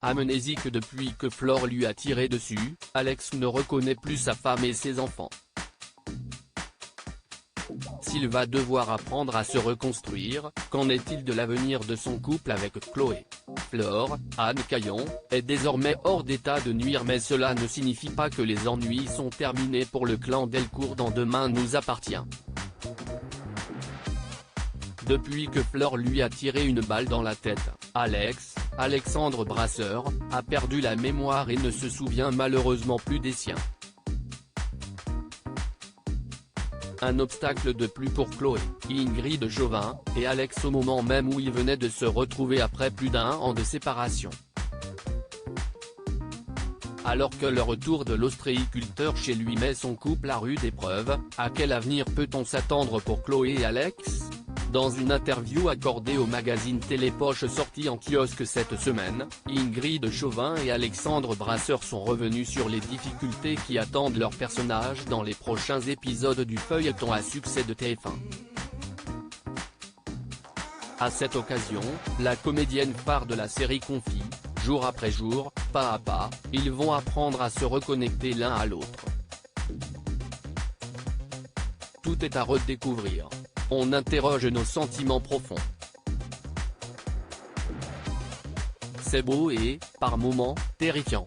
Amnésique depuis que Flore lui a tiré dessus, Alex ne reconnaît plus sa femme et ses enfants. S'il va devoir apprendre à se reconstruire, qu'en est-il de l'avenir de son couple avec Chloé? Flore, Anne Caillon, est désormais hors d'état de nuire, mais cela ne signifie pas que les ennuis sont terminés pour le clan Delcourt dans Demain nous appartient. Depuis que Flore lui a tiré une balle dans la tête, Alexandre Brasseur, a perdu la mémoire et ne se souvient malheureusement plus des siens. Un obstacle de plus pour Chloé, Ingrid Chauvin, et Alex au moment même où ils venaient de se retrouver après plus d'1 an de séparation. Alors que le retour de l'ostréiculteur chez lui met son couple à rude épreuve, à quel avenir peut-on s'attendre pour Chloé et Alex? Dans une interview accordée au magazine Télépoche sorti en kiosque cette semaine, Ingrid Chauvin et Alexandre Brasseur sont revenus sur les difficultés qui attendent leurs personnages dans les prochains épisodes du feuilleton à succès de TF1. À cette occasion, la comédienne phare de la série confie, jour après jour, pas à pas, ils vont apprendre à se reconnecter l'un à l'autre. Tout est à redécouvrir. On interroge nos sentiments profonds. C'est beau et, par moments, terrifiant.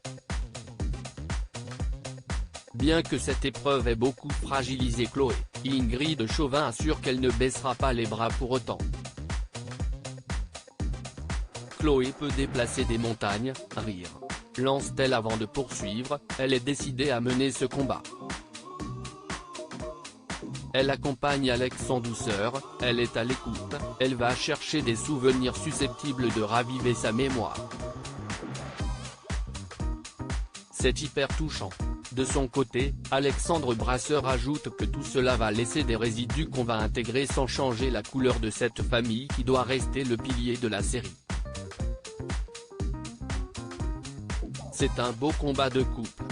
Bien que cette épreuve ait beaucoup fragilisé Chloé, Ingrid Chauvin assure qu'elle ne baissera pas les bras pour autant. Chloé peut déplacer des montagnes, rire. Lance-t-elle avant de poursuivre, elle est décidée à mener ce combat. Elle accompagne Alex en douceur, elle est à l'écoute, elle va chercher des souvenirs susceptibles de raviver sa mémoire. C'est hyper touchant. De son côté, Alexandre Brasseur ajoute que tout cela va laisser des résidus qu'on va intégrer sans changer la couleur de cette famille qui doit rester le pilier de la série. C'est un beau combat de couple.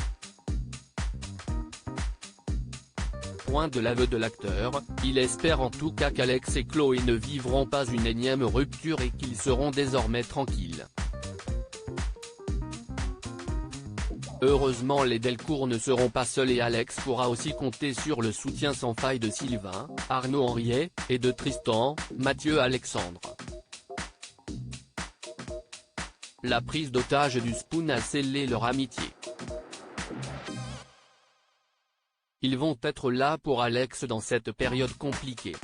Point de l'aveu de l'acteur, il espère en tout cas qu'Alex et Chloé ne vivront pas une énième rupture et qu'ils seront désormais tranquilles. Heureusement les Delcourt ne seront pas seuls et Alex pourra aussi compter sur le soutien sans faille de Sylvain, Arnaud Henriet, et de Tristan, Mathieu Alexandre. La prise d'otage du Spoon a scellé leur amitié. Ils vont être là pour Alex dans cette période compliquée.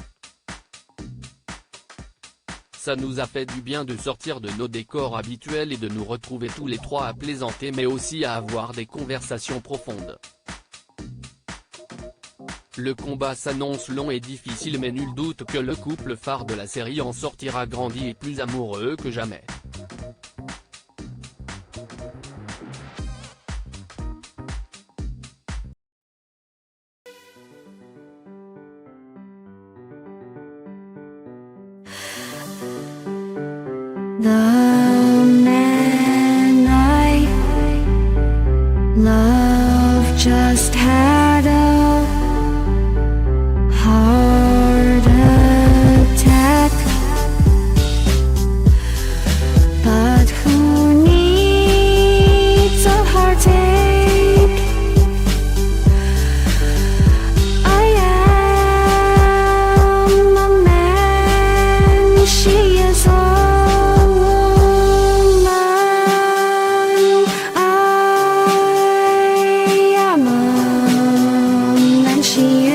Ça nous a fait du bien de sortir de nos décors habituels et de nous retrouver tous les trois à plaisanter mais aussi à avoir des conversations profondes. Le combat s'annonce long et difficile mais nul doute que le couple phare de la série en sortira grandi et plus amoureux que jamais. The man I love just had a heart attack, but who needs a heartache? I am a man, she is a she